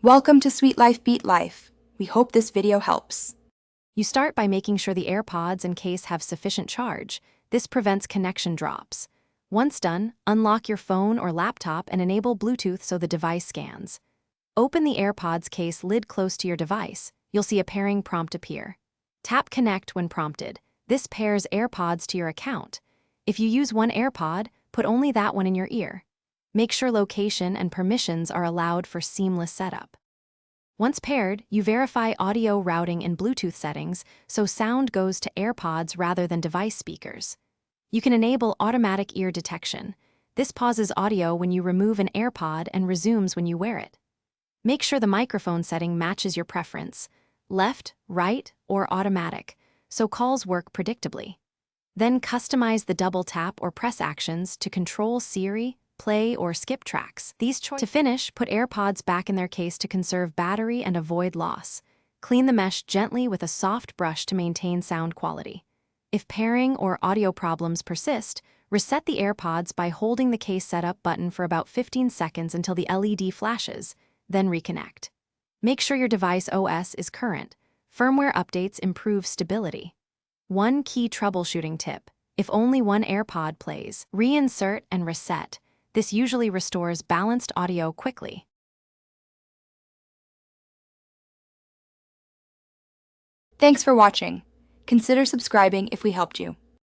Welcome to Sweet Life Beat Life. We hope this video helps. You start by making sure the AirPods and case have sufficient charge. This prevents connection drops. Once done, unlock your phone or laptop and enable Bluetooth so the device scans. Open the AirPods case lid close to your device. You'll see a pairing prompt appear. Tap Connect when prompted. This pairs AirPods to your account. If you use one AirPod, put only that one in your ear. Make sure location and permissions are allowed for seamless setup. Once paired, you verify audio routing in Bluetooth settings so sound goes to AirPods rather than device speakers. You can enable automatic ear detection. This pauses audio when you remove an AirPod and resumes when you wear it. Make sure the microphone setting matches your preference, left, right, or automatic, so calls work predictably. Then customize the double tap or press actions to control Siri, play, or skip tracks. To finish, put AirPods back in their case to conserve battery and avoid loss. Clean the mesh gently with a soft brush to maintain sound quality. If pairing or audio problems persist, reset the AirPods by holding the case setup button for about 15 seconds until the LED flashes, then reconnect. Make sure your device OS is current. Firmware updates improve stability. One key troubleshooting tip: if only one AirPod plays, reinsert and reset. This usually restores balanced audio quickly. Thanks for watching. Consider subscribing if we helped you.